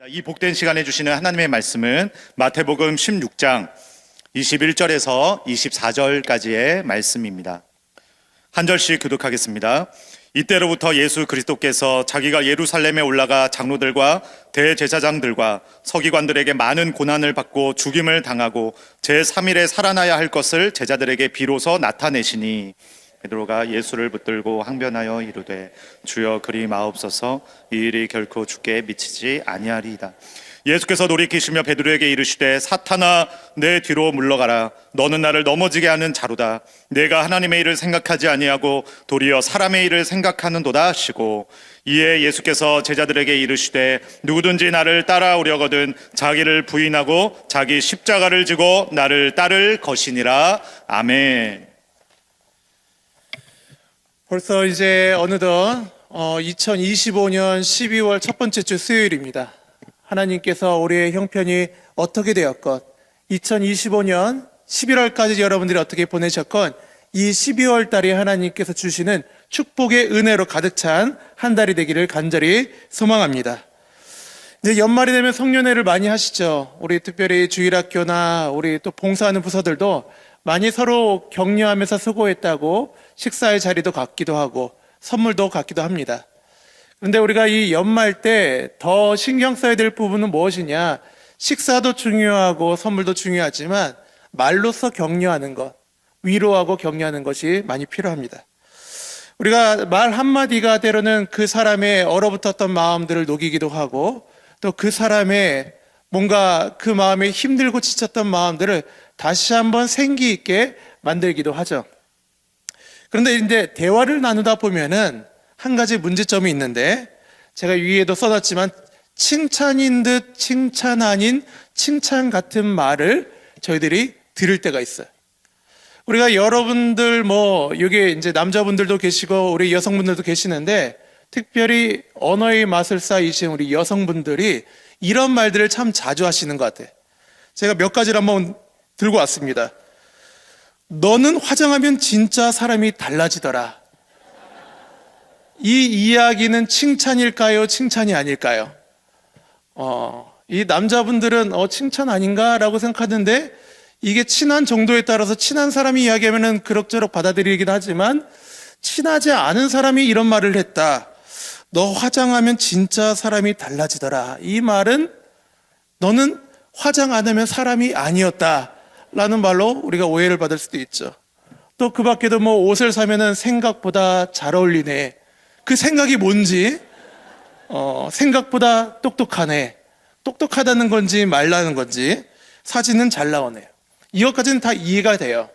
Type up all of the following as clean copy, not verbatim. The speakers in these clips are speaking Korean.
이 복된 시간에 주시는 하나님의 말씀은 마태복음 16장 21절에서 24절까지의 말씀입니다. 한 절씩 교독하겠습니다. 이때로부터 예수 그리스도께서 자기가 예루살렘에 올라가 장로들과 대제사장들과 서기관들에게 많은 고난을 받고 죽임을 당하고 제3일에 살아나야 할 것을 제자들에게 비로소 나타내시니, 베드로가 예수를 붙들고 항변하여 이르되 주여 그리 마옵소서, 이 일이 결코 주께 미치지 아니하리이다. 예수께서 돌이키시며 베드로에게 이르시되 사탄아 내 뒤로 물러가라. 너는 나를 넘어지게 하는 자로다. 내가 하나님의 일을 생각하지 아니하고 도리어 사람의 일을 생각하는도다 하시고, 이에 예수께서 제자들에게 이르시되 누구든지 나를 따라오려거든 자기를 부인하고 자기 십자가를 지고 나를 따를 것이니라. 아멘. 벌써 이제 어느덧 2025년 12월 첫 번째 주 수요일입니다. 하나님께서 우리의 형편이 어떻게 되었건 2025년 11월까지 여러분들이 어떻게 보내셨건 이 12월 달에 하나님께서 주시는 축복의 은혜로 가득 찬 한 달이 되기를 간절히 소망합니다. 이제 연말이 되면 성년회를 많이 하시죠. 우리 특별히 주일학교나 우리 또 봉사하는 부서들도 많이 서로 격려하면서 수고했다고 식사의 자리도 갖기도 하고 선물도 갖기도 합니다. 그런데 우리가 이 연말 때 더 신경 써야 될 부분은 무엇이냐? 식사도 중요하고 선물도 중요하지만 말로써 격려하는 것, 위로하고 격려하는 것이 많이 필요합니다. 우리가 말 한마디가 때로는 그 사람의 얼어붙었던 마음들을 녹이기도 하고, 또 그 사람의 뭔가 그 마음에 힘들고 지쳤던 마음들을 다시 한번 생기 있게 만들기도 하죠. 그런데 이제 대화를 나누다 보면은 한 가지 문제점이 있는데, 제가 위에도 써놨지만 칭찬인 듯 칭찬 아닌 칭찬 같은 말을 저희들이 들을 때가 있어요. 우리가 여러분들 여기 이제 남자분들도 계시고 우리 여성분들도 계시는데, 특별히 언어의 마술사이신 우리 여성분들이 이런 말들을 참 자주 하시는 것 같아요. 제가 몇 가지를 한번 들고 왔습니다. 너는 화장하면 진짜 사람이 달라지더라. 이 이야기는 칭찬일까요? 칭찬이 아닐까요? 이 남자분들은 칭찬 아닌가라고 생각하는데, 이게 친한 정도에 따라서 친한 사람이 이야기하면은 그럭저럭 받아들이긴 하지만, 친하지 않은 사람이 이런 말을 했다. 너 화장하면 진짜 사람이 달라지더라. 이 말은 너는 화장 안 하면 사람이 아니었다 라는 말로 우리가 오해를 받을 수도 있죠. 또 그 밖에도 옷을 사면은 생각보다 잘 어울리네. 그 생각이 뭔지, 생각보다 똑똑하네. 똑똑하다는 건지 말라는 건지, 사진은 잘 나오네요. 이것까지는 다 이해가 돼요.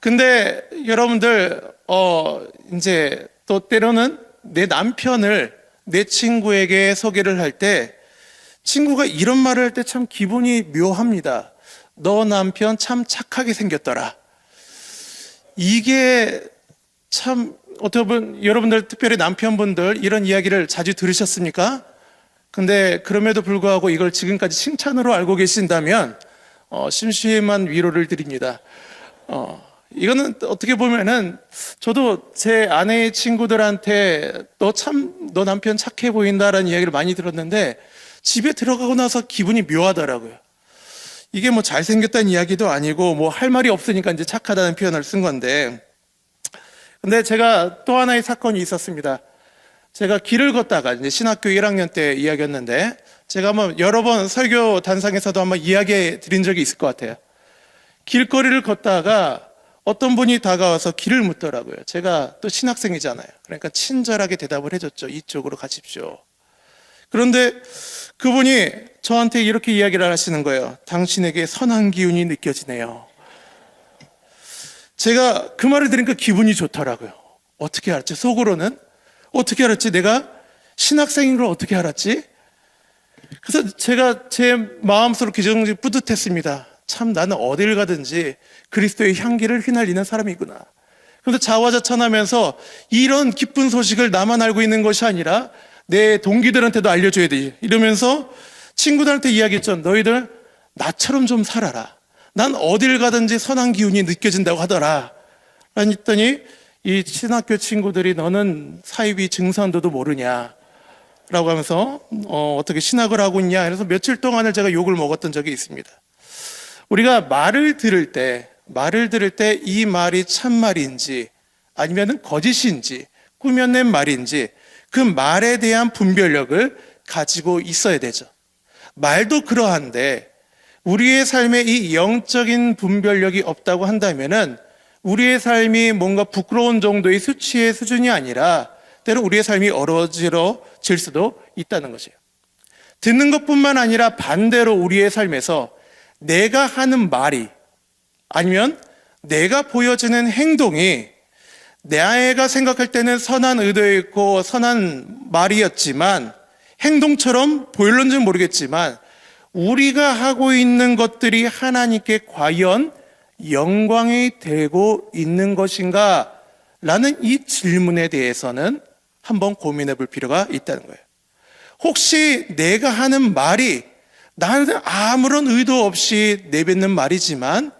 근데 여러분들, 이제 또 때로는 내 남편을 내 친구에게 소개를 할 때, 친구가 이런 말을 할 때 참 기분이 묘합니다. 너 남편 참 착하게 생겼더라. 이게 참, 어떻게 보면 여러분들 특별히 남편분들 이런 이야기를 자주 들으셨습니까? 근데 그럼에도 불구하고 이걸 지금까지 칭찬으로 알고 계신다면 심심한 위로를 드립니다. 이거는 어떻게 보면은 저도 제 아내의 친구들한테 너 남편 착해 보인다라는 이야기를 많이 들었는데, 집에 들어가고 나서 기분이 묘하더라고요. 이게 잘생겼다는 이야기도 아니고 할 말이 없으니까 이제 착하다는 표현을 쓴 건데, 근데 제가 또 하나의 사건이 있었습니다. 제가 길을 걷다가 이제 신학교 1학년 때 이야기였는데, 제가 한번 여러 번 설교 단상에서도 한번 이야기해 드린 적이 있을 것 같아요. 길거리를 걷다가 어떤 분이 다가와서 길을 묻더라고요. 제가 또 신학생이잖아요. 그러니까 친절하게 대답을 해줬죠. 이쪽으로 가십시오. 그런데 그분이 저한테 이렇게 이야기를 하시는 거예요. 당신에게 선한 기운이 느껴지네요. 제가 그 말을 들으니까 기분이 좋더라고요. 어떻게 알았지? 속으로는 어떻게 알았지? 내가 신학생인 걸 어떻게 알았지? 그래서 제가 제 마음속으로 기정지 뿌듯했습니다. 참 나는 어딜 가든지 그리스도의 향기를 휘날리는 사람이구나. 그래서 자화자찬하면서 이런 기쁜 소식을 나만 알고 있는 것이 아니라 내 동기들한테도 알려줘야 돼. 이러면서 친구들한테 이야기했죠. 너희들 나처럼 좀 살아라. 난 어딜 가든지 선한 기운이 느껴진다고 하더라. 했더니 이 신학교 친구들이 너는 사이비 증산도도 모르냐. 라고 하면서 어떻게 신학을 하고 있냐 그래서 며칠 동안을 제가 욕을 먹었던 적이 있습니다. 우리가 말을 들을 때 이 말이 참말인지 아니면 거짓인지 꾸며낸 말인지 그 말에 대한 분별력을 가지고 있어야 되죠. 말도 그러한데 우리의 삶에 이 영적인 분별력이 없다고 한다면은 우리의 삶이 뭔가 부끄러운 정도의 수치의 수준이 아니라 때로 우리의 삶이 어려워질 수도 있다는 것이에요. 듣는 것뿐만 아니라 반대로 우리의 삶에서 내가 하는 말이 아니면 내가 보여지는 행동이 내가 생각할 때는 선한 의도였고 선한 말이었지만 행동처럼 보일런지는 모르겠지만 우리가 하고 있는 것들이 하나님께 과연 영광이 되고 있는 것인가? 라는 이 질문에 대해서는 한번 고민해 볼 필요가 있다는 거예요. 혹시 내가 하는 말이 나는 아무런 의도 없이 내뱉는 말이지만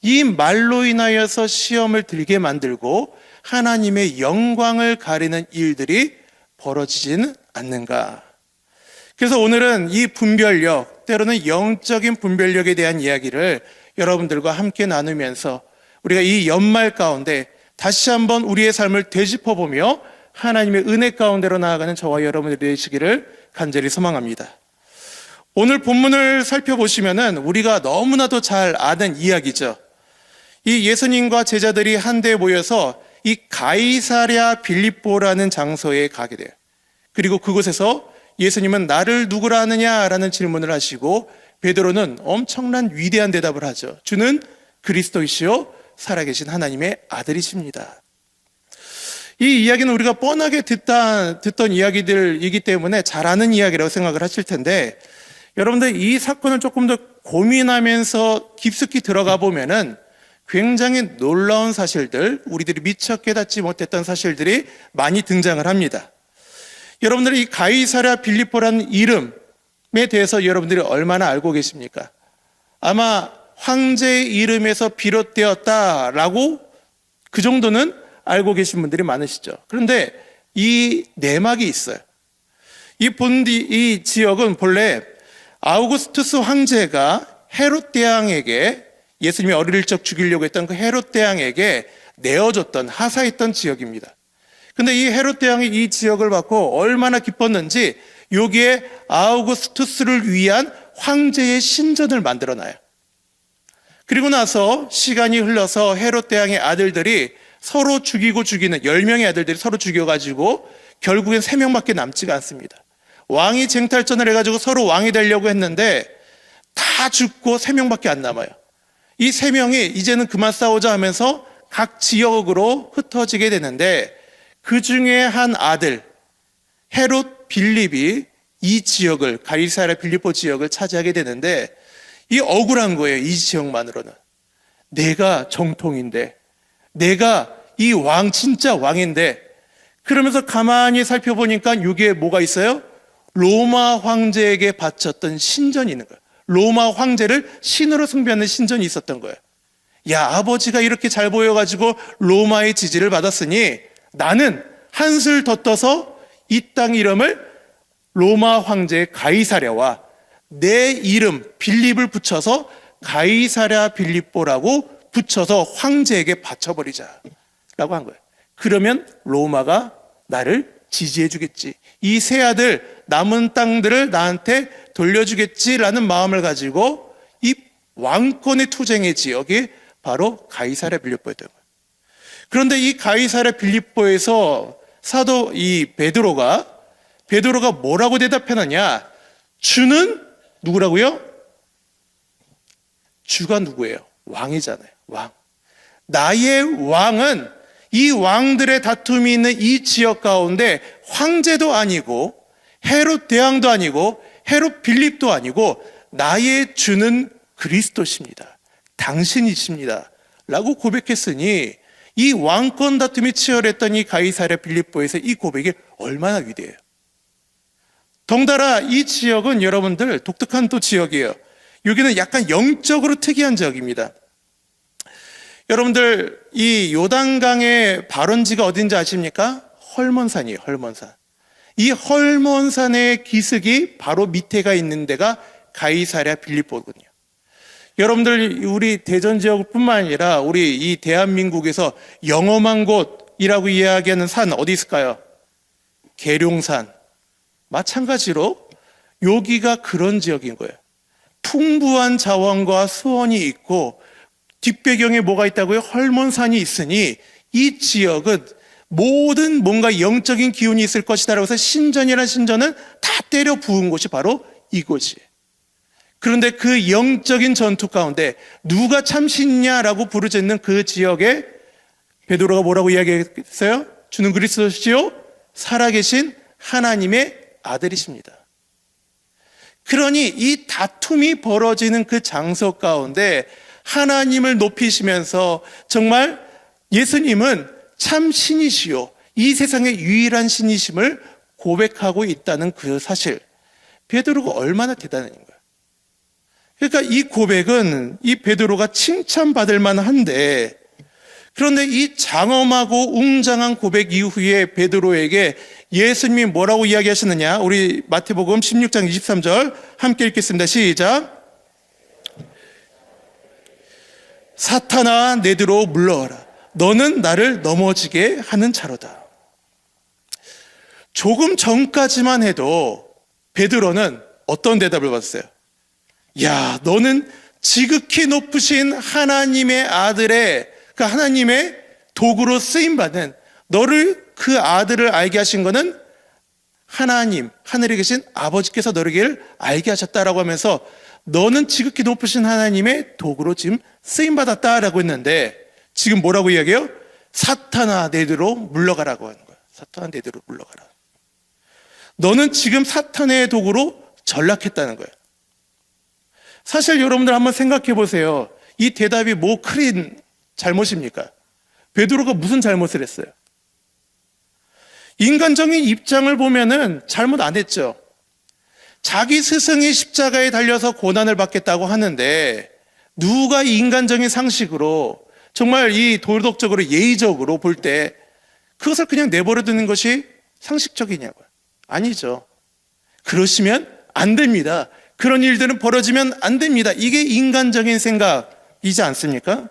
이 말로 인하여서 시험을 들게 만들고 하나님의 영광을 가리는 일들이 벌어지지는 않는가? 그래서 오늘은 이 분별력, 때로는 영적인 분별력에 대한 이야기를 여러분들과 함께 나누면서 우리가 이 연말 가운데 다시 한번 우리의 삶을 되짚어보며 하나님의 은혜 가운데로 나아가는 저와 여러분들이 되시기를 간절히 소망합니다. 오늘 본문을 살펴보시면은 우리가 너무나도 잘 아는 이야기죠. 이 예수님과 제자들이 한데 모여서 이 가이사랴 빌립보라는 장소에 가게 돼요. 그리고 그곳에서 예수님은 나를 누구라 하느냐라는 질문을 하시고 베드로는 엄청난 위대한 대답을 하죠. 주는 그리스도이시요 살아계신 하나님의 아들이십니다. 이 이야기는 우리가 뻔하게 듣던 이야기들이기 때문에 잘 아는 이야기라고 생각을 하실 텐데 여러분들 이 사건을 조금 더 고민하면서 깊숙이 들어가 보면은 굉장히 놀라운 사실들, 우리들이 미처 깨닫지 못했던 사실들이 많이 등장을 합니다. 여러분들이 이 가이사랴 빌립보라는 이름에 대해서 여러분들이 얼마나 알고 계십니까? 아마 황제의 이름에서 비롯되었다라고 그 정도는 알고 계신 분들이 많으시죠. 그런데 이 내막이 있어요. 이 지역은 본래 아우구스투스 황제가 헤롯 대왕에게 예수님이 어릴 적 죽이려고 했던 그 헤롯 대왕에게 내어줬던 하사했던 지역입니다. 근데 이 헤롯 대왕이 이 지역을 받고 얼마나 기뻤는지 여기에 아우구스투스를 위한 황제의 신전을 만들어놔요. 그리고 나서 시간이 흘러서 헤롯 대왕의 아들들이 서로 죽이고 죽이는 10명의 아들들이 서로 죽여가지고 결국엔 3명밖에 남지가 않습니다. 왕이 쟁탈전을 해가지고 서로 왕이 되려고 했는데 다 죽고 3명밖에 안 남아요. 이 3명이 이제는 그만 싸우자 하면서 각 지역으로 흩어지게 되는데 그 중에 한 아들 헤롯 빌립이 이 지역을 가이사랴 빌립보 지역을 차지하게 되는데 이 억울한 거예요. 이 지역만으로는 내가 정통인데 내가 이 왕 진짜 왕인데 그러면서 가만히 살펴보니까 여기에 뭐가 있어요? 로마 황제에게 바쳤던 신전이 있는 거예요. 로마 황제를 신으로 숭배하는 신전이 있었던 거예요. 야, 아버지가 이렇게 잘 보여가지고 로마의 지지를 받았으니 나는 한술 더 떠서 이 땅 이름을 로마 황제 가이사랴와 내 이름 빌립을 붙여서 가이사랴 빌립보라고 붙여서 황제에게 바쳐버리자 라고 한 거예요. 그러면 로마가 나를 지지해 주겠지. 이 세 아들 남은 땅들을 나한테 돌려주겠지라는 마음을 가지고 이 왕권의 투쟁의 지역이 바로 가이사랴 빌립보였던 거예요. 그런데 이 가이사랴 빌립보에서 사도 이 베드로가 뭐라고 대답하느냐? 주는 누구라고요? 주가 누구예요? 왕이잖아요. 왕. 나의 왕은 이 왕들의 다툼이 있는 이 지역 가운데 황제도 아니고 헤롯 대왕도 아니고 헤롯 빌립도 아니고 나의 주는 그리스도십니다. 당신이십니다. 라고 고백했으니 이 왕권 다툼이 치열했던 이 가이사랴 빌립보에서 이 고백이 얼마나 위대해요. 덩달아 이 지역은 여러분들 독특한 또 지역이에요. 여기는 약간 영적으로 특이한 지역입니다. 여러분들 이 요단강의 발원지가 어딘지 아십니까? 헐몬산이에요. 헐몬산. 이 헐몬산의 기슭이 바로 밑에가 있는 데가 가이사랴 빌립보거든요. 여러분들 우리 대전 지역뿐만 아니라 우리 이 대한민국에서 영험한 곳이라고 이야기하는 산 어디 있을까요? 계룡산. 마찬가지로 여기가 그런 지역인 거예요. 풍부한 자원과 수원이 있고 뒷배경에 뭐가 있다고요? 헐몬산이 있으니 이 지역은 모든 뭔가 영적인 기운이 있을 것이다라고 해서 신전이라는 신전은 다 때려 부은 곳이 바로 이곳이에요. 그런데 그 영적인 전투 가운데 누가 참신이냐라고 부르짖는 그 지역에 베드로가 뭐라고 이야기했어요? 주는 그리스도시요 살아계신 하나님의 아들이십니다. 그러니 이 다툼이 벌어지는 그 장소 가운데 하나님을 높이시면서 정말 예수님은 참 신이시요 이 세상의 유일한 신이심을 고백하고 있다는 그 사실, 베드로가 얼마나 대단한 거예요. 그러니까 이 고백은 이 베드로가 칭찬받을 만한데, 그런데 이 장엄하고 웅장한 고백 이후에 베드로에게 예수님이 뭐라고 이야기하시느냐? 우리 마태복음 16장 23절 함께 읽겠습니다. 시작. 사탄아 내게로 물러와라. 너는 나를 넘어지게 하는 자로다. 조금 전까지만 해도 베드로는 어떤 대답을 받았어요? 야, 너는 지극히 높으신 하나님의 아들의 그 하나님의 도구로 쓰임받는 너를 그 아들을 알게 하신 거는 하나님, 하늘에 계신 아버지께서 너를 알게 하셨다라고 하면서 너는 지극히 높으신 하나님의 도구로 지금 쓰임받았다라고 했는데 지금 뭐라고 이야기해요? 사탄아 내게로 물러가라고 하는 거예요. 사탄아 내게로 물러가라. 너는 지금 사탄의 도구로 전락했다는 거예요. 사실 여러분들 한번 생각해 보세요. 이 대답이 뭐 큰 잘못입니까? 베드로가 무슨 잘못을 했어요? 인간적인 입장을 보면은 잘못 안 했죠. 자기 스승이 십자가에 달려서 고난을 받겠다고 하는데 누가 인간적인 상식으로 정말 이 도덕적으로 예의적으로 볼 때 그것을 그냥 내버려 두는 것이 상식적이냐고요? 아니죠. 그러시면 안 됩니다. 그런 일들은 벌어지면 안 됩니다. 이게 인간적인 생각이지 않습니까?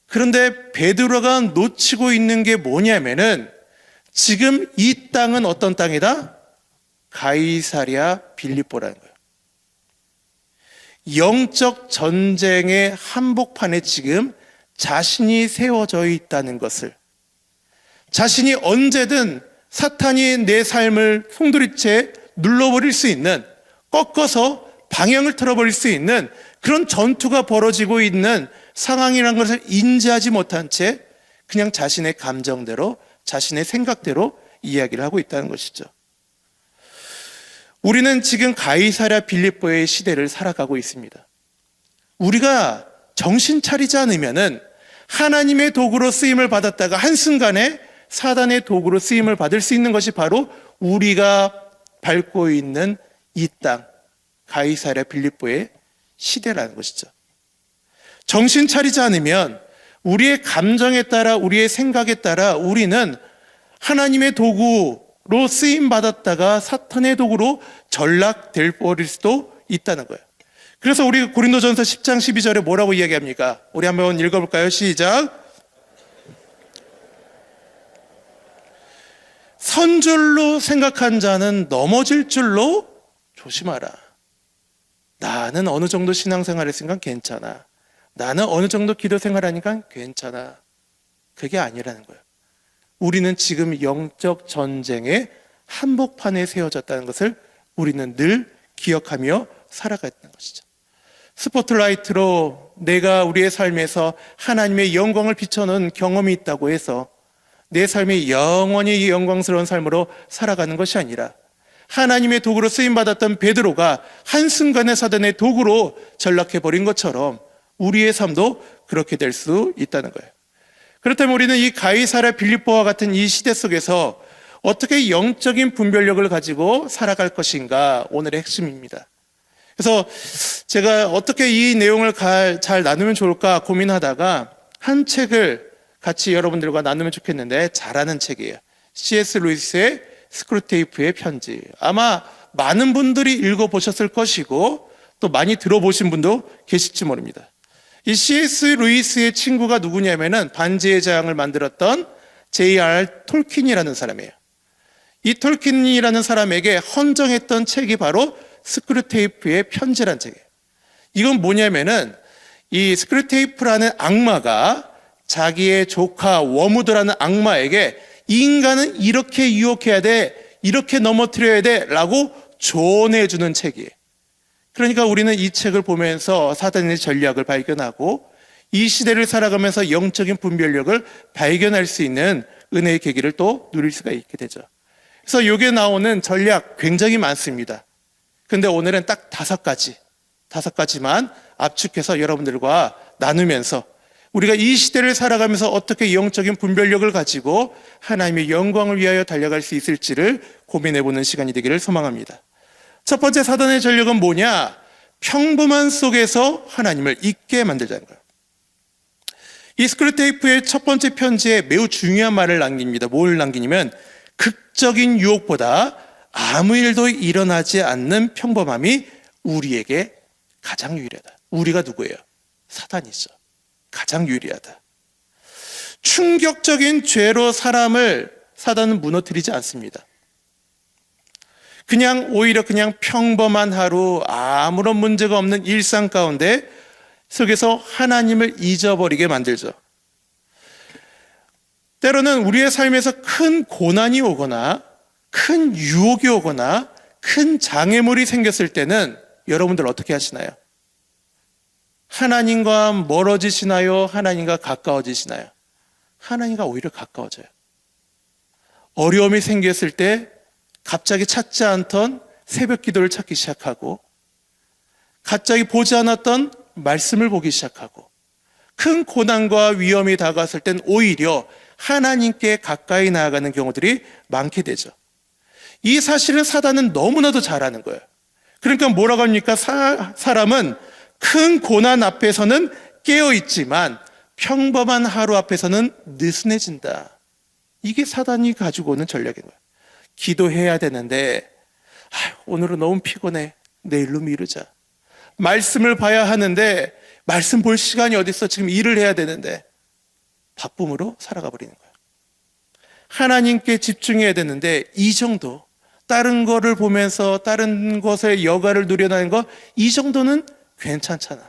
그런데 베드로가 놓치고 있는 게 뭐냐면은 지금 이 땅은 어떤 땅이다? 가이사랴 빌립보라는 거예요. 영적 전쟁의 한복판에 지금 자신이 세워져 있다는 것을, 자신이 언제든 사탄이 내 삶을 송두리째 눌러버릴 수 있는, 꺾어서 방향을 틀어버릴 수 있는 그런 전투가 벌어지고 있는 상황이라는 것을 인지하지 못한 채 그냥 자신의 감정대로, 자신의 생각대로 이야기를 하고 있다는 것이죠. 우리는 지금 가이사랴 빌립보의 시대를 살아가고 있습니다. 우리가 정신 차리지 않으면은 하나님의 도구로 쓰임을 받았다가 한순간에 사단의 도구로 쓰임을 받을 수 있는 것이 바로 우리가 밟고 있는 이 땅, 가이사랴 빌립보의 시대라는 것이죠. 정신 차리지 않으면 우리의 감정에 따라, 우리의 생각에 따라 우리는 하나님의 도구로 쓰임 받았다가 사탄의 도구로 전락될 버릴 수도 있다는 거예요. 그래서 우리 고린도전서 10장 12절에 뭐라고 이야기합니까? 우리 한번 읽어볼까요? 시작. 선줄로 생각한 자는 넘어질 줄로 조심하라. 나는 어느 정도 신앙생활 했으니까 괜찮아. 나는 어느 정도 기도 생활하니까 괜찮아. 그게 아니라는 거예요. 우리는 지금 영적 전쟁의 한복판에 세워졌다는 것을 우리는 늘 기억하며 살아가야 하는 것이죠. 스포트라이트로 내가 우리의 삶에서 하나님의 영광을 비춰놓은 경험이 있다고 해서 내 삶이 영원히 영광스러운 삶으로 살아가는 것이 아니라 하나님의 도구로 쓰임받았던 베드로가 한순간에 사단의 도구로 전락해버린 것처럼 우리의 삶도 그렇게 될 수 있다는 거예요. 그렇다면 우리는 이 가이사랴 빌립보와 같은 이 시대 속에서 어떻게 영적인 분별력을 가지고 살아갈 것인가, 오늘의 핵심입니다. 그래서 제가 어떻게 이 내용을 잘 나누면 좋을까 고민하다가 한 책을 같이 여러분들과 나누면 좋겠는데, 잘 아는 책이에요. C.S. 루이스의 스크루테이프의 편지. 아마 많은 분들이 읽어보셨을 것이고 또 많이 들어보신 분도 계실지 모릅니다. 이 C.S. 루이스의 친구가 누구냐면은 반지의 제왕을 만들었던 J.R. 톨킨이라는 사람이에요. 이 톨킨이라는 사람에게 헌정했던 책이 바로 스크루테이프의 편지란 책이에요. 이건 뭐냐면은 이 스크루테이프라는 악마가 자기의 조카 워무드라는 악마에게 인간은 이렇게 유혹해야 돼, 이렇게 넘어뜨려야 돼 라고 조언해주는 책이에요. 그러니까 우리는 이 책을 보면서 사단의 전략을 발견하고 이 시대를 살아가면서 영적인 분별력을 발견할 수 있는 은혜의 계기를 또 누릴 수가 있게 되죠. 그래서 여기에 나오는 전략 굉장히 많습니다. 근데 오늘은 딱 5가지만 압축해서 여러분들과 나누면서 우리가 이 시대를 살아가면서 어떻게 영적인 분별력을 가지고 하나님의 영광을 위하여 달려갈 수 있을지를 고민해보는 시간이 되기를 소망합니다. 첫 번째 사단의 전략은 뭐냐? 평범한 속에서 하나님을 잊게 만들자는 거예요. 이 스크루테이프의 첫 번째 편지에 매우 중요한 말을 남깁니다. 뭘 남기냐면 극적인 유혹보다 아무 일도 일어나지 않는 평범함이 우리에게 가장 유리하다. 우리가 누구예요? 사단이죠. 가장 유리하다. 충격적인 죄로 사단은 무너뜨리지 않습니다. 오히려 그냥 평범한 하루, 아무런 문제가 없는 일상 가운데 속에서 하나님을 잊어버리게 만들죠. 때로는 우리의 삶에서 큰 고난이 오거나 큰 유혹이 오거나 큰 장애물이 생겼을 때는 여러분들 어떻게 하시나요? 하나님과 멀어지시나요? 하나님과 가까워지시나요? 하나님과 오히려 가까워져요. 어려움이 생겼을 때 갑자기 찾지 않던 새벽 기도를 찾기 시작하고 갑자기 보지 않았던 말씀을 보기 시작하고 큰 고난과 위험이 다가왔을 땐 오히려 하나님께 가까이 나아가는 경우들이 많게 되죠. 이 사실을 사단은 너무나도 잘 아는 거예요. 그러니까 뭐라고 합니까? 사람은 큰 고난 앞에서는 깨어있지만 평범한 하루 앞에서는 느슨해진다. 이게 사단이 가지고 오는 전략인 거예요. 기도해야 되는데 오늘은 너무 피곤해. 내일로 미루자. 말씀을 봐야 하는데 말씀 볼 시간이 어디 있어. 지금 일을 해야 되는데 바쁨으로 살아가 버리는 거예요. 하나님께 집중해야 되는데 이 정도 다른 거를 보면서 다른 것의 여가를 누려나는 거 이 정도는 괜찮잖아.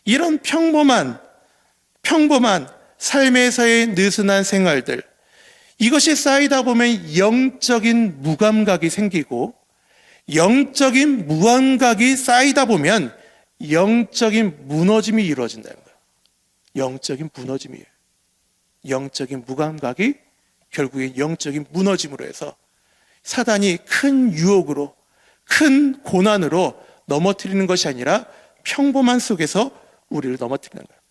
이런 평범한 삶에서의 느슨한 생활들, 이것이 쌓이다 보면 영적인 무감각이 생기고 영적인 무감각이 쌓이다 보면 영적인 무너짐이 이루어진다는 거예요. 영적인 무너짐이에요. 영적인 무감각이 결국에 영적인 무너짐으로 해서 사단이 큰 유혹으로 큰 고난으로 넘어뜨리는 것이 아니라 평범한 속에서 우리를 넘어뜨리는 거예요.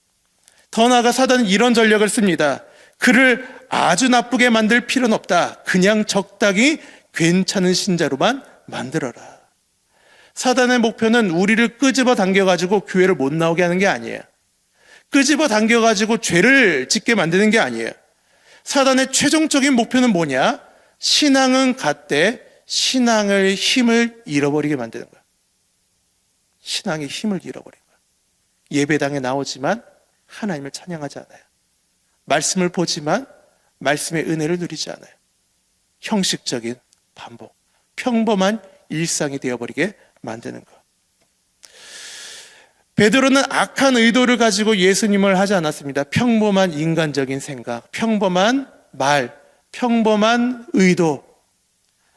더 나아가 사단은 이런 전략을 씁니다. 그를 아주 나쁘게 만들 필요는 없다. 그냥 적당히 괜찮은 신자로만 만들어라. 사단의 목표는 우리를 끄집어 당겨가지고 교회를 못 나오게 하는 게 아니에요. 끄집어 당겨가지고 죄를 짓게 만드는 게 아니에요. 사단의 최종적인 목표는 뭐냐? 신앙은 갖되 신앙의 힘을 잃어버리게 만드는 거예요. 신앙의 힘을 잃어버린 거예요. 예배당에 나오지만 하나님을 찬양하지 않아요. 말씀을 보지만 말씀의 은혜를 누리지 않아요. 형식적인 반복, 평범한 일상이 되어버리게 만드는 것. 베드로는 악한 의도를 가지고 예수님을 하지 않았습니다. 평범한 인간적인 생각, 평범한 말, 평범한 의도.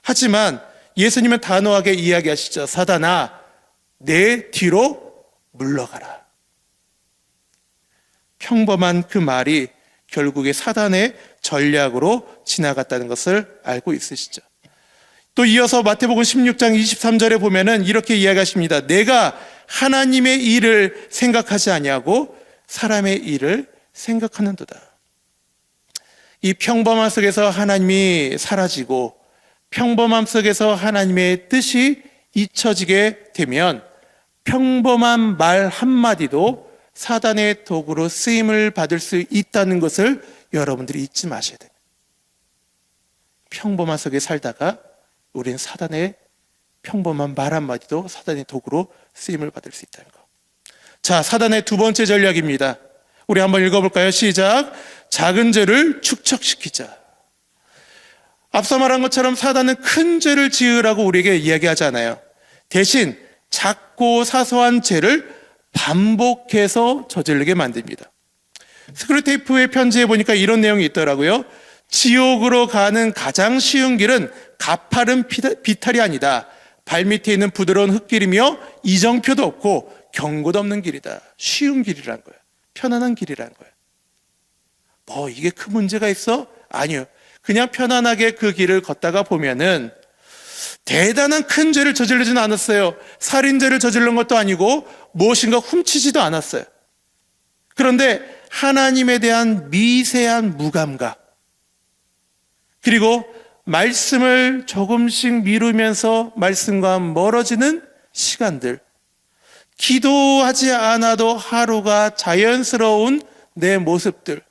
하지만 예수님은 단호하게 이야기하시죠. 사단아, 내 뒤로 물러가라. 평범한 그 말이 결국에 사단의 전략으로 지나갔다는 것을 알고 있으시죠. 또 이어서 마태복음 16장 23절에 보면은 이렇게 이야기하십니다. 내가 하나님의 일을 생각하지 아니하고 사람의 일을 생각하는도다. 이 평범함 속에서 하나님이 사라지고 평범함 속에서 하나님의 뜻이 잊혀지게 되면 평범한 말 한마디도 사단의 도구로 쓰임을 받을 수 있다는 것을 여러분들이 잊지 마셔야 됩니다. 평범한 속에 살다가 우린 사단의 평범한 말 한마디도 사단의 도구로 쓰임을 받을 수 있다는 것. 자, 사단의 두 번째 전략입니다. 우리 한번 읽어볼까요? 시작. 작은 죄를 축적시키자. 앞서 말한 것처럼 사단은 큰 죄를 지으라고 우리에게 이야기하잖아요. 대신 작고 사소한 죄를 반복해서 저지르게 만듭니다. 스크류테이프의 편지에 보니까 이런 내용이 있더라고요. 지옥으로 가는 가장 쉬운 길은 가파른 비탈이 아니다. 발밑에 있는 부드러운 흙길이며 이정표도 없고 경고도 없는 길이다. 쉬운 길이란 거예요. 편안한 길이란 거예요. 뭐 이게 큰 문제가 있어? 아니요. 그냥 편안하게 그 길을 걷다가 보면은 대단한 큰 죄를 저지르지는 않았어요. 살인죄를 저지른 것도 아니고 무엇인가 훔치지도 않았어요. 그런데 하나님에 대한 미세한 무감각, 그리고 말씀을 조금씩 미루면서 말씀과 멀어지는 시간들, 기도하지 않아도 하루가 자연스러운 내 모습들,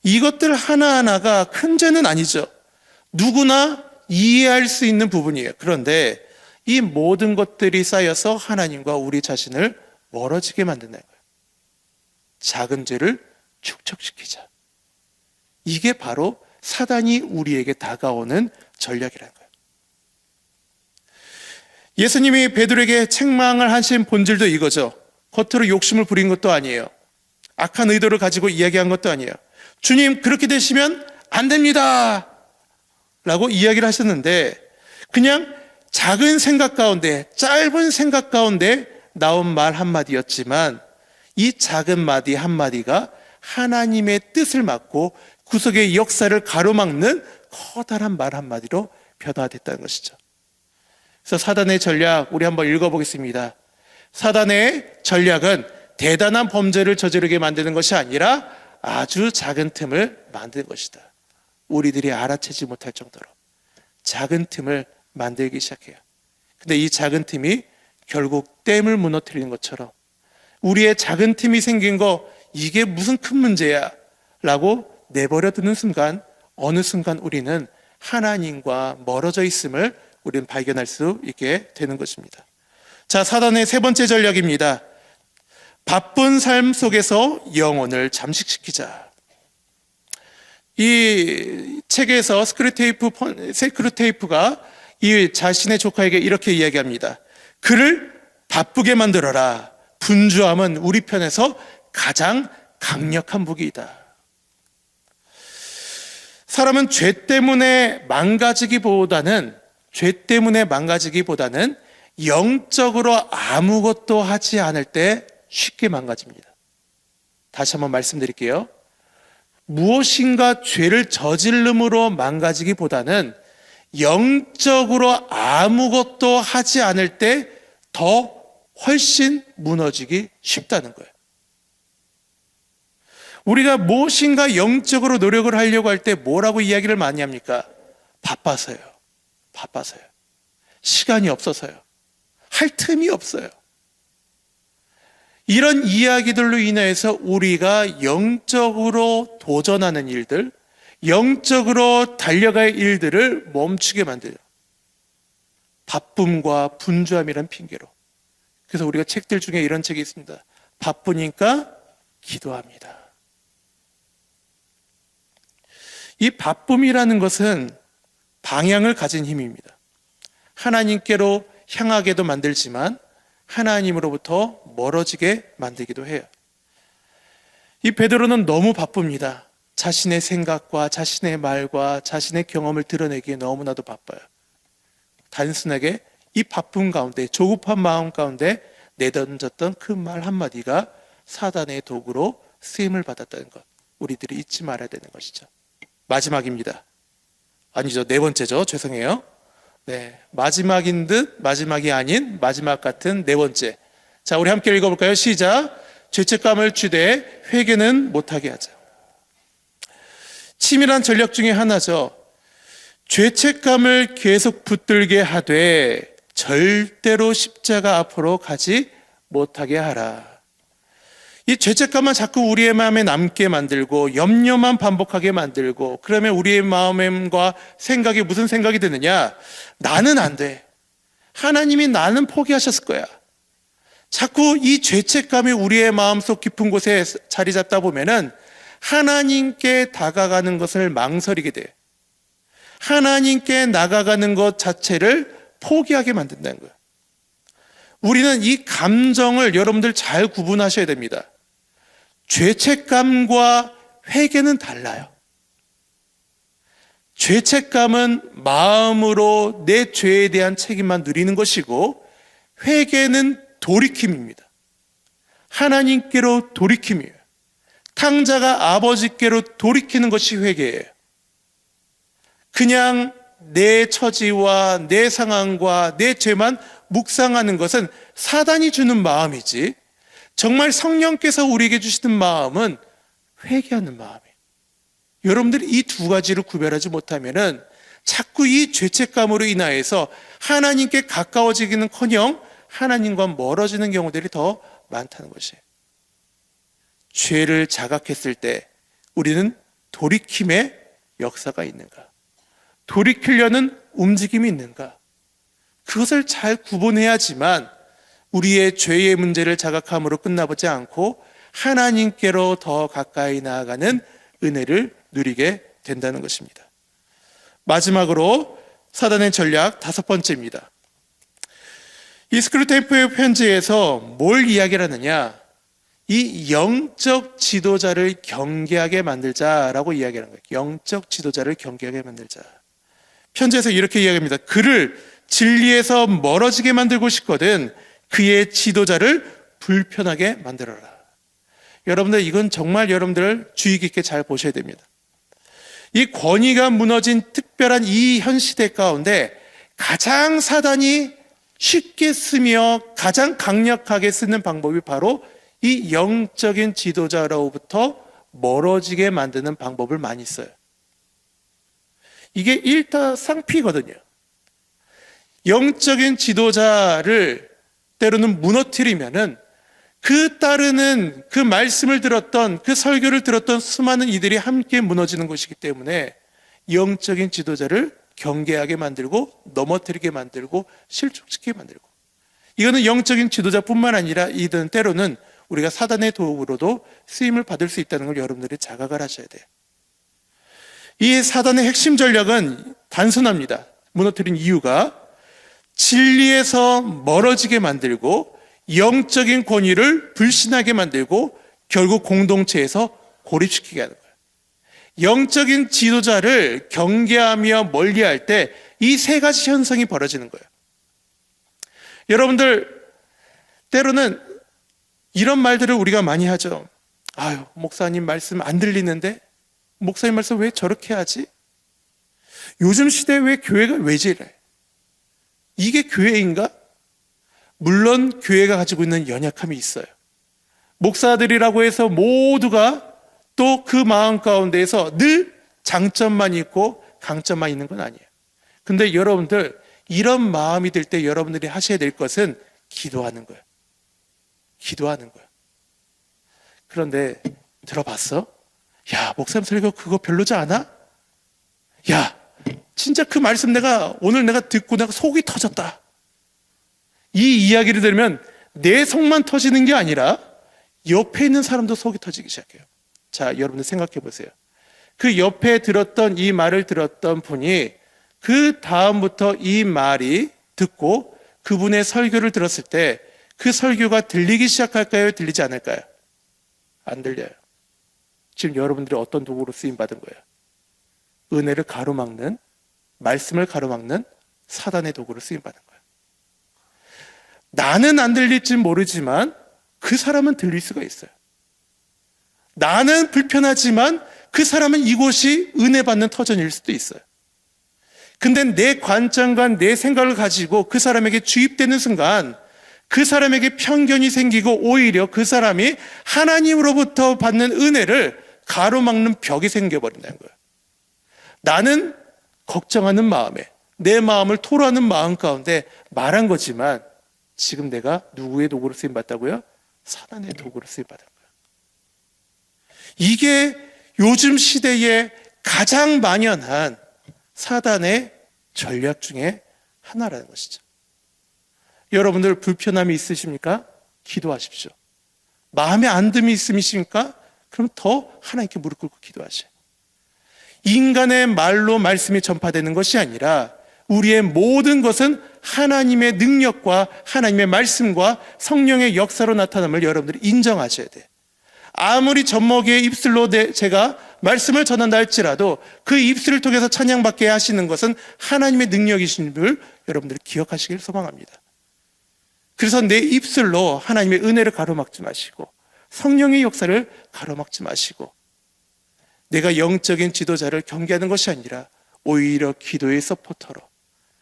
이것들 하나하나가 큰 죄는 아니죠. 누구나 이해할 수 있는 부분이에요. 그런데 이 모든 것들이 쌓여서 하나님과 우리 자신을 멀어지게 만든다는 거예요. 작은 죄를 축적시키자. 이게 바로 사단이 우리에게 다가오는 전략이라는 거예요. 예수님이 베드로에게 책망을 하신 본질도 이거죠. 겉으로 욕심을 부린 것도 아니에요. 악한 의도를 가지고 이야기한 것도 아니에요. 주님, 그렇게 되시면 안 됩니다 라고 이야기를 하셨는데, 그냥 작은 생각 가운데, 짧은 생각 가운데 나온 말 한마디였지만, 이 작은 마디 한마디가 하나님의 뜻을 맡고 구속의 역사를 가로막는 커다란 말 한마디로 변화됐다는 것이죠. 그래서 사단의 전략, 우리 한번 읽어보겠습니다. 사단의 전략은 대단한 범죄를 저지르게 만드는 것이 아니라 아주 작은 틈을 만드는 것이다. 우리들이 알아채지 못할 정도로 작은 틈을 만들기 시작해요. 근데 이 작은 틈이 결국 댐을 무너뜨리는 것처럼 우리의 작은 틈이 생긴 거, 이게 무슨 큰 문제야 라고 내버려두는 순간, 어느 순간 우리는 하나님과 멀어져 있음을 우리는 발견할 수 있게 되는 것입니다. 자, 사단의 세 번째 전략입니다. 바쁜 삶 속에서 영혼을 잠식시키자. 이 책에서 스크류테이프가 이 자신의 조카에게 이렇게 이야기합니다. 그를 바쁘게 만들어라. 분주함은 우리 편에서 가장 강력한 무기이다. 사람은 죄 때문에 망가지기보다는 영적으로 아무것도 하지 않을 때 쉽게 망가집니다. 다시 한번 말씀드릴게요. 무엇인가 죄를 저질름으로 망가지기보다는 영적으로 아무것도 하지 않을 때 더 훨씬 무너지기 쉽다는 거예요. 우리가 무엇인가 영적으로 노력을 하려고 할 때 뭐라고 이야기를 많이 합니까? 바빠서요. 시간이 없어서요. 할 틈이 없어요. 이런 이야기들로 인해서 우리가 영적으로 도전하는 일들, 영적으로 달려갈 일들을 멈추게 만들어요. 바쁨과 분주함이란 핑계로. 그래서 우리가 책들 중에 이런 책이 있습니다. 바쁘니까 기도합니다. 이 바쁨이라는 것은 방향을 가진 힘입니다. 하나님께로 향하게도 만들지만 하나님으로부터 멀어지게 만들기도 해요. 이 베드로는 너무 바쁩니다. 자신의 생각과 자신의 말과 자신의 경험을 드러내기에 너무나도 바빠요. 단순하게 이 바쁨 가운데, 조급한 마음 가운데 내던졌던 그 말 한마디가 사단의 도구로 쓰임을 받았다는 것, 우리들이 잊지 말아야 되는 것이죠. 마지막입니다. 아니죠, 네 번째죠. 죄송해요. 네, 마지막인 듯 마지막이 아닌 마지막 같은 네 번째. 자, 우리 함께 읽어볼까요? 시작. 죄책감을 주되 회개는 못하게 하자. 치밀한 전략 중에 하나죠. 죄책감을 계속 붙들게 하되 절대로 십자가 앞으로 가지 못하게 하라. 이 죄책감만 자꾸 우리의 마음에 남게 만들고 염려만 반복하게 만들고, 그러면 우리의 마음과 생각이 무슨 생각이 드느냐? 나는 안 돼. 하나님이 나는 포기하셨을 거야. 자꾸 이 죄책감이 우리의 마음속 깊은 곳에 자리 잡다 보면은 하나님께 다가가는 것을 망설이게 돼. 하나님께 나가가는 것 자체를 포기하게 만든다는 거예요. 우리는 이 감정을 여러분들 잘 구분하셔야 됩니다. 죄책감과 회개는 달라요. 죄책감은 마음으로 내 죄에 대한 책임만 누리는 것이고, 회개는 돌이킴입니다. 하나님께로 돌이킴이에요. 탕자가 아버지께로 돌이키는 것이 회개예요. 그냥 내 처지와 내 상황과 내 죄만 묵상하는 것은 사단이 주는 마음이지, 정말 성령께서 우리에게 주시는 마음은 회개하는 마음이에요. 여러분들이 이 두 가지를 구별하지 못하면은 자꾸 이 죄책감으로 인하여서 하나님께 가까워지기는커녕 하나님과 멀어지는 경우들이 더 많다는 것이에요. 죄를 자각했을 때 우리는 돌이킴의 역사가 있는가? 돌이키려는 움직임이 있는가? 그것을 잘 구분해야지만 우리의 죄의 문제를 자각함으로 끝나보지 않고 하나님께로 더 가까이 나아가는 은혜를 누리게 된다는 것입니다. 마지막으로 사단의 전략 5번째입니다. 이 스크루테이프의 편지에서 뭘 이야기를 하느냐? 이 영적 지도자를 경계하게 만들자라고 이야기하는 거예요. 영적 지도자를 경계하게 만들자. 편지에서 이렇게 이야기합니다. 그를 진리에서 멀어지게 만들고 싶거든 그의 지도자를 불편하게 만들어라. 여러분들, 이건 정말 여러분들 주의 깊게 잘 보셔야 됩니다. 이 권위가 무너진 특별한 이 현 시대 가운데 가장 사단이 쉽게 쓰며 가장 강력하게 쓰는 방법이 바로 이 영적인 지도자로부터 멀어지게 만드는 방법을 많이 써요. 이게 일타쌍피거든요. 영적인 지도자를 때로는 무너뜨리면은 그 따르는 그 말씀을 들었던, 그 설교를 들었던 수많은 이들이 함께 무너지는 것이기 때문에 영적인 지도자를 경계하게 만들고 넘어뜨리게 만들고 실족시키게 만들고, 이거는 영적인 지도자뿐만 아니라 이들은 때로는 우리가 사단의 도구로도 쓰임을 받을 수 있다는 걸 여러분들이 자각을 하셔야 돼요. 이 사단의 핵심 전략은 단순합니다. 무너뜨린 이유가 진리에서 멀어지게 만들고 영적인 권위를 불신하게 만들고 결국 공동체에서 고립시키게 하는 거예요. 영적인 지도자를 경계하며 멀리할 때 이 세 가지 현상이 벌어지는 거예요. 여러분들, 때로는 이런 말들을 우리가 많이 하죠. 아유, 목사님 말씀 안 들리는데? 목사님 말씀 왜 저렇게 하지? 요즘 시대에 왜 교회가 왜 저래? 이게 교회인가? 물론 교회가 가지고 있는 연약함이 있어요. 목사들이라고 해서 모두가 또 그 마음 가운데에서 늘 장점만 있고 강점만 있는 건 아니에요. 근데 여러분들, 이런 마음이 들 때 여러분들이 하셔야 될 것은 기도하는 거예요. 기도하는 거예요. 그런데 들어봤어? 야, 목사님 설교 그거 별로지 않아? 야, 진짜 그 말씀 오늘 내가 듣고 내가 속이 터졌다. 이 이야기를 들으면 내 속만 터지는 게 아니라 옆에 있는 사람도 속이 터지기 시작해요. 자, 여러분들 생각해 보세요. 그 옆에 들었던 이 말을 들었던 분이 그 다음부터 이 말이 듣고 그분의 설교를 들었을 때 그 설교가 들리기 시작할까요? 들리지 않을까요? 안 들려요. 지금 여러분들이 어떤 도구로 쓰임 받은 거예요? 은혜를 가로막는, 말씀을 가로막는 사단의 도구로 쓰임 받은 거예요. 나는 안 들릴지 모르지만 그 사람은 들릴 수가 있어요. 나는 불편하지만 그 사람은 이곳이 은혜 받는 터전일 수도 있어요. 근데 내 관점과 내 생각을 가지고 그 사람에게 주입되는 순간 그 사람에게 편견이 생기고 오히려 그 사람이 하나님으로부터 받는 은혜를 가로막는 벽이 생겨버린다는 거예요. 나는 걱정하는 마음에, 내 마음을 토로하는 마음 가운데 말한 거지만 지금 내가 누구의 도구로 쓰임받다고요? 사단의 도구로 쓰임받은 거예요. 이게 요즘 시대에 가장 만연한 사단의 전략 중에 하나라는 것이죠. 여러분들 불편함이 있으십니까? 기도하십시오. 마음에 안듦이 있으십니까? 그럼 더 하나님께 무릎 꿇고 기도하세요. 인간의 말로 말씀이 전파되는 것이 아니라 우리의 모든 것은 하나님의 능력과 하나님의 말씀과 성령의 역사로 나타남을 여러분들이 인정하셔야 돼요. 아무리 젖먹이의 입술로 제가 말씀을 전한다 할지라도 그 입술을 통해서 찬양받게 하시는 것은 하나님의 능력이신 줄 여러분들이 기억하시길 소망합니다. 그래서 내 입술로 하나님의 은혜를 가로막지 마시고 성령의 역사를 가로막지 마시고 내가 영적인 지도자를 경계하는 것이 아니라 오히려 기도의 서포터로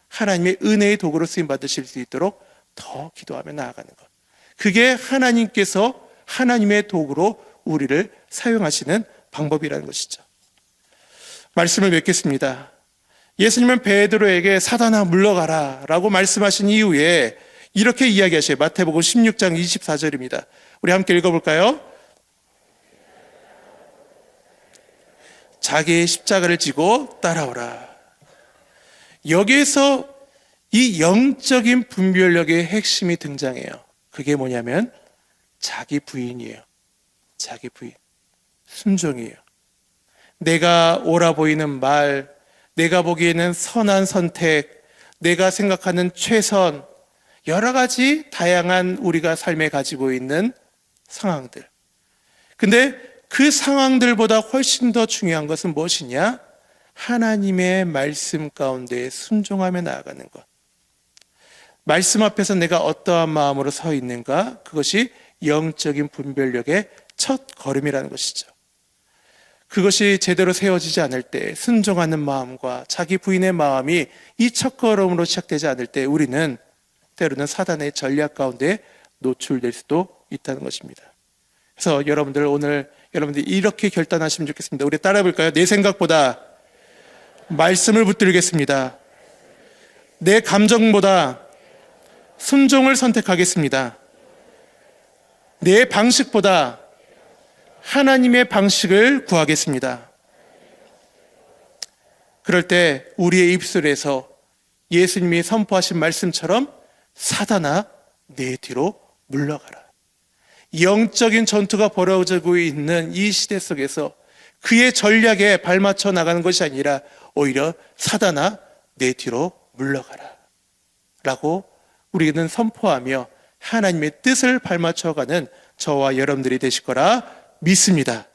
하나님의 은혜의 도구로 쓰임받으실 수 있도록 더 기도하며 나아가는 것. 그게 하나님께서 하나님의 도구로 우리를 사용하시는 방법이라는 것이죠. 말씀을 맺겠습니다. 예수님은 베드로에게 사단아 물러가라 라고 말씀하신 이후에 이렇게 이야기하셔요. 마태복음 16장 24절입니다. 우리 함께 읽어볼까요? 자기의 십자가를 지고 따라오라. 여기에서 이 영적인 분별력의 핵심이 등장해요. 그게 뭐냐면 자기 부인이에요. 자기 부인. 순종이에요. 내가 옳아 보이는 말, 내가 보기에는 선한 선택, 내가 생각하는 최선, 여러 가지 다양한 우리가 삶에 가지고 있는 상황들. 근데 그 상황들보다 훨씬 더 중요한 것은 무엇이냐? 하나님의 말씀 가운데 순종하며 나아가는 것. 말씀 앞에서 내가 어떠한 마음으로 서 있는가? 그것이 영적인 분별력의 첫 걸음이라는 것이죠. 그것이 제대로 세워지지 않을 때 순종하는 마음과 자기 부인의 마음이 이 첫 걸음으로 시작되지 않을 때 우리는 때로는 사단의 전략 가운데 노출될 수도 있다는 것입니다. 그래서 여러분들 오늘 여러분들이 이렇게 결단하시면 좋겠습니다. 우리 따라해 볼까요? 내 생각보다 말씀을 붙들겠습니다. 내 감정보다 순종을 선택하겠습니다. 내 방식보다 하나님의 방식을 구하겠습니다. 그럴 때 우리의 입술에서 예수님이 선포하신 말씀처럼 사단아 내 뒤로 물러가라. 영적인 전투가 벌어지고 있는 이 시대 속에서 그의 전략에 발맞춰 나가는 것이 아니라 오히려 사단아 내 뒤로 물러가라 라고 우리는 선포하며 하나님의 뜻을 발맞춰가는 저와 여러분들이 되실 거라 믿습니다.